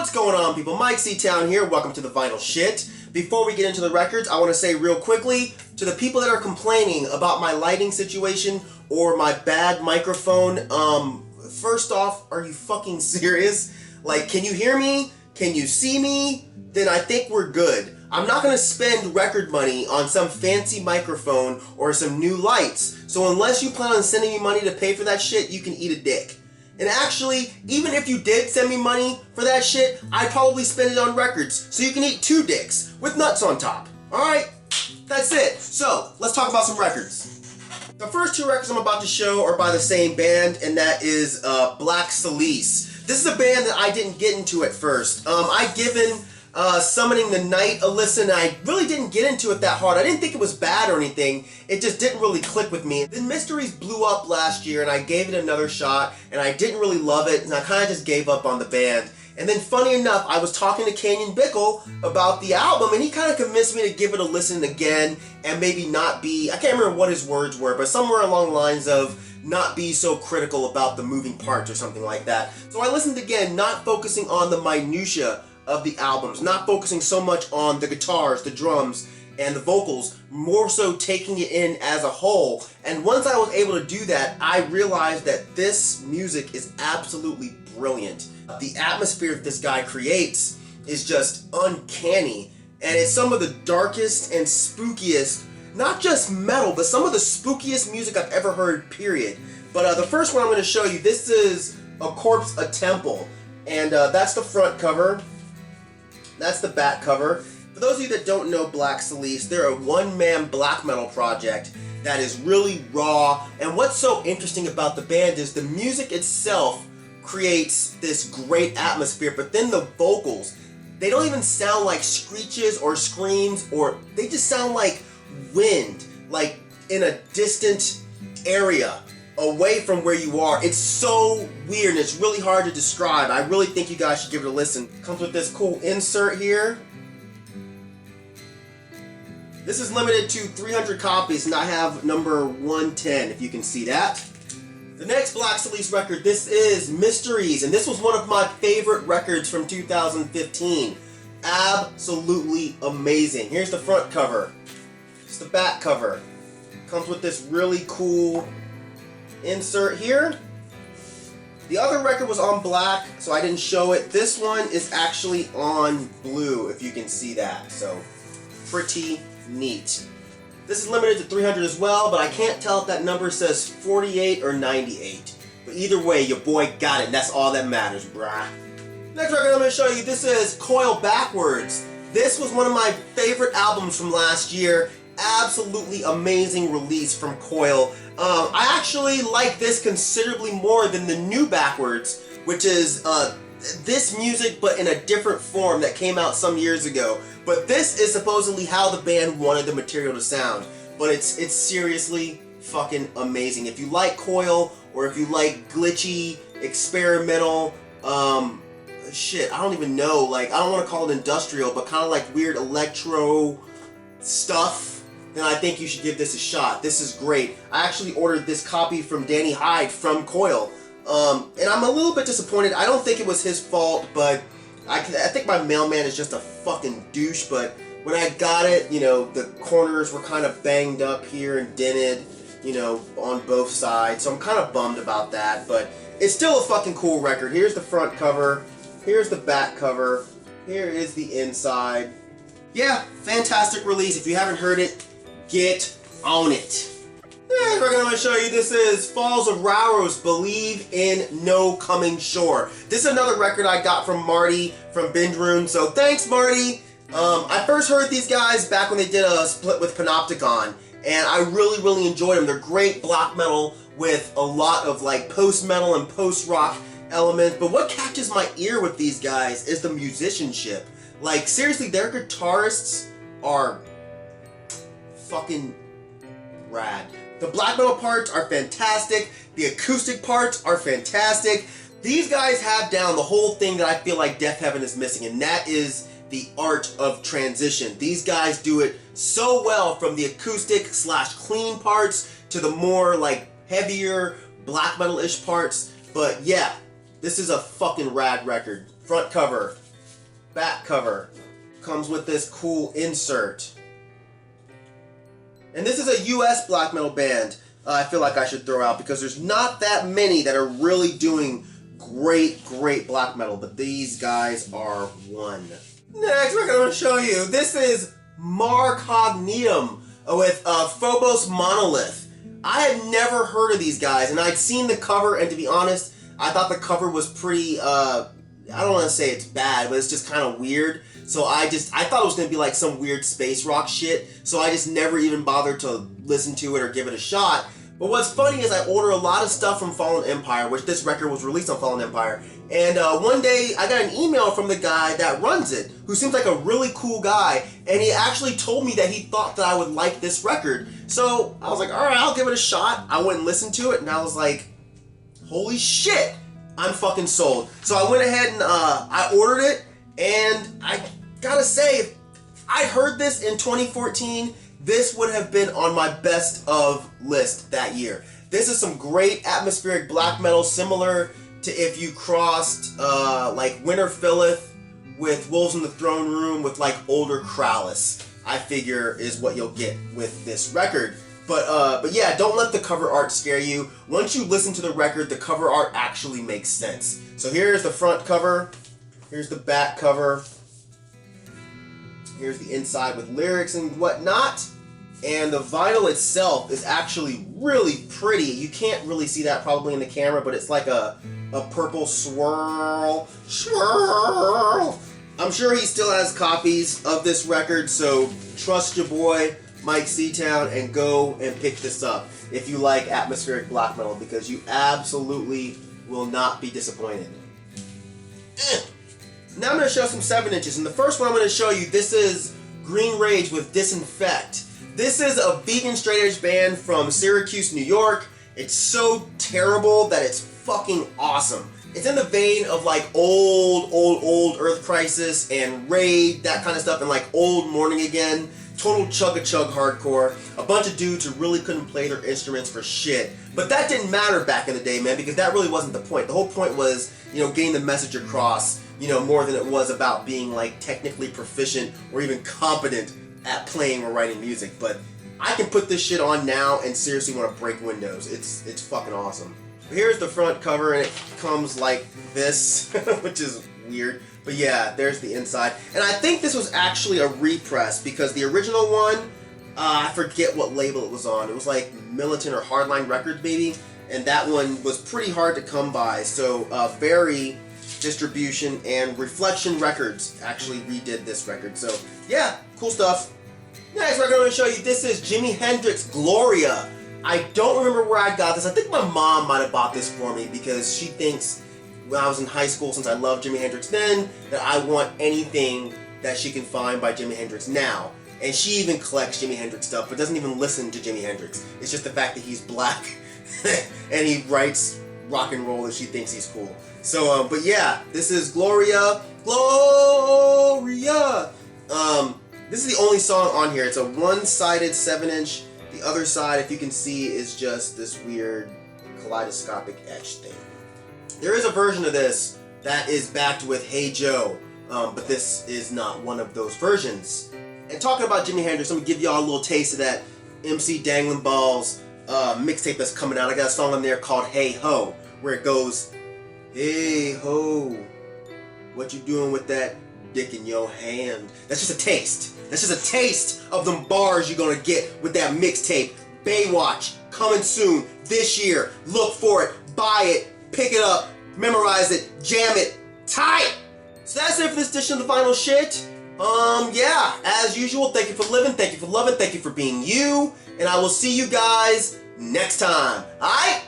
What's going on, people? Myke C-Town here. Welcome to the Vinyl Shit. Before we get into the records, I want to say real quickly to the people that are complaining about my lighting situation or my bad microphone, first off, are you fucking serious? Like, can you hear me? Can you see me? Then I think we're good. I'm not going to spend record money on some fancy microphone or some new lights. So unless you plan on sending me money to pay for that shit, you can eat a dick. And actually, even if you did send me money for that shit, I'd probably spend it on records, so you can eat 2 dicks with nuts on top. Alright? That's it. So, let's talk about some records. The first 2 records I'm about to show are by the same band, and that is Black Cilice. This is a band that I didn't get into at first. I'd given Summoning the Night a listen, and I really didn't get into it that hard. I didn't think it was bad or anything. It just didn't really click with me. Then Mysteries blew up last year, and I gave it another shot, and I didn't really love it, and I kind of just gave up on the band. And then, funny enough, I was talking to Bickle about the album, and he kind of convinced me to give it a listen again, and maybe not be, I can't remember what his words were, but somewhere along the lines of not be so critical about the moving parts or something like that. So I listened again, not focusing on the minutia of the albums, not focusing so much on the guitars, the drums, and the vocals, more so taking it in as a whole. And once I was able to do that, I realized that this music is absolutely brilliant. The atmosphere that this guy creates is just uncanny, and it's some of the darkest and spookiest, not just metal, but some of the spookiest music I've ever heard, period. But the first one I'm going to show you, this is A Corpse, a Temple, and that's the front cover. That's the back cover. For those of you that don't know Black Cilice, they're a one-man black metal project that is really raw. And what's so interesting about the band is the music itself creates this great atmosphere, but then the vocals, they don't even sound like screeches or screams, or they just sound like wind, like in a distant area away from where you are. It's so weird and it's really hard to describe. I really think you guys should give it a listen. Comes with this cool insert here. This is limited to 300 copies, and I have number 110, if you can see that. The next Black Cilice record, this is Mysteries, and this was one of my favorite records from 2015. Absolutely amazing. Here's the front cover. It's the back cover. Comes with this really cool insert here. The other record was on black, so I didn't show it. This one is actually on blue, if you can see that. So, pretty neat. This is limited to 300 as well, but I can't tell if that number says 48 or 98. But either way, your boy got it, and that's all that matters, brah. Next record I'm going to show you, this is Coil Backwards. This was one of my favorite albums from last year. Absolutely amazing release from Coil. I actually like this considerably more than the new Backwards, which is this music but in a different form that came out some years ago. But this is supposedly how the band wanted the material to sound. But it's seriously fucking amazing. If you like Coil, or if you like glitchy, experimental, shit, I don't even know, like, I don't want to call it industrial, but kind of like weird electro stuff, then I think you should give this a shot. This is great. I actually ordered this copy from Danny Hyde from Coil. And I'm a little bit disappointed. I don't think it was his fault, but I think my mailman is just a fucking douche. But when I got it, you know, the corners were kind of banged up here and dented, you know, on both sides. So I'm kind of bummed about that, but it's still a fucking cool record. Here's the front cover. Here's the back cover. Here is the inside. Yeah, fantastic release. If you haven't heard it, get on it. Next record I'm going to show you, this is Falls of Rauros, Believe in No Coming Shore. This is another record I got from Marty from Binge Room, so thanks Marty. I first heard these guys back when they did a split with Panopticon, and I really enjoyed them. They're great black metal with a lot of like post-metal and post-rock elements, but what catches my ear with these guys is the musicianship. Like, seriously, their guitarists are fucking rad. The black metal parts are fantastic. The acoustic parts are fantastic. These guys have down the whole thing that I feel like Death Heaven is missing, and that is the art of transition. These guys do it so well, from the acoustic / clean parts to the more like heavier black metal-ish parts. But yeah, this is a fucking rad record. Front cover, back cover. Comes with this cool insert. And this is a US black metal band I feel like I should throw out because there's not that many that are really doing great black metal, but these guys are one. Next we're going to show you, this is Mare Cognitum with Phobos Monolith. I had never heard of these guys, and I'd seen the cover, and to be honest, I thought the cover was pretty, I don't want to say it's bad, but it's just kind of weird. So I thought it was going to be like some weird space rock shit, so I just never even bothered to listen to it or give it a shot. But what's funny is I order a lot of stuff from Fallen Empire, which this record was released on Fallen Empire, and one day I got an email from the guy that runs it, who seems like a really cool guy, and he actually told me that he thought that I would like this record. So I was like, alright, I'll give it a shot. I went and listened to it, and I was like, holy shit, I'm fucking sold. So I went ahead and I ordered it, and I gotta say, if I heard this in 2014, this would have been on my best of list that year. This is some great atmospheric black metal, similar to if you crossed like Winter Filleth with Wolves in the Throne Room with like older Cilice, I figure is what you'll get with this record. But yeah, don't let the cover art scare you. Once you listen to the record, the cover art actually makes sense. So here's the front cover, here's the back cover, here's the inside with lyrics and whatnot. And the vinyl itself is actually really pretty. You can't really see that probably in the camera, but it's like a purple swirl. I'm sure he still has copies of this record, so trust your boy, Myke Seatown, and go and pick this up if you like atmospheric black metal, because you absolutely will not be disappointed. Now I'm going to show some 7-inches, and the first one I'm going to show you, this is Green Rage with Disinfect. This is a vegan straight edge band from Syracuse, New York. It's so terrible that it's fucking awesome. It's in the vein of like old Earth Crisis and Raid, that kind of stuff, and like old Morning Again. Total chug-a-chug hardcore. A bunch of dudes who really couldn't play their instruments for shit. But that didn't matter back in the day, man, because that really wasn't the point. The whole point was, you know, getting the message across, you know, more than it was about being like technically proficient or even competent at playing or writing music. But I can put this shit on now and seriously want to break windows. It's fucking awesome. Here's the front cover, and it comes like this, which is weird. But yeah, there's the inside. And I think this was actually a repress, because the original one, I forget what label it was on. It was like Militant or Hardline Records, maybe. And that one was pretty hard to come by. So Very Distribution and Reflection Records actually redid this record. So yeah, cool stuff. Next record I'm going to show you, this is Jimi Hendrix, Gloria. I don't remember where I got this. I think my mom might have bought this for me because she thinks when I was in high school, since I loved Jimi Hendrix then, that I want anything that she can find by Jimi Hendrix now. And she even collects Jimi Hendrix stuff, but doesn't even listen to Jimi Hendrix. It's just the fact that he's black and he writes rock and roll that she thinks he's cool. So, but yeah, this is Gloria. Gloria! This is the only song on here. It's a one-sided 7-inch. The other side, if you can see, is just this weird kaleidoscopic etch thing. There is a version of this that is backed with Hey Joe, but this is not one of those versions. And talking about Jimi Hendrix, I'm going to give y'all a little taste of that MC Dangling Balls mixtape that's coming out. I got a song on there called Hey Ho, where it goes, hey ho, what you doing with that dick in your hand? That's just a taste. That's just a taste of them bars you're gonna get with that mixtape. Baywatch, coming soon, this year. Look for it, buy it, pick it up, memorize it, jam it, tight! So that's it for this edition of the Vinyl Shit. Yeah, as usual, thank you for living, thank you for loving, thank you for being you, and I will see you guys next time. Alright?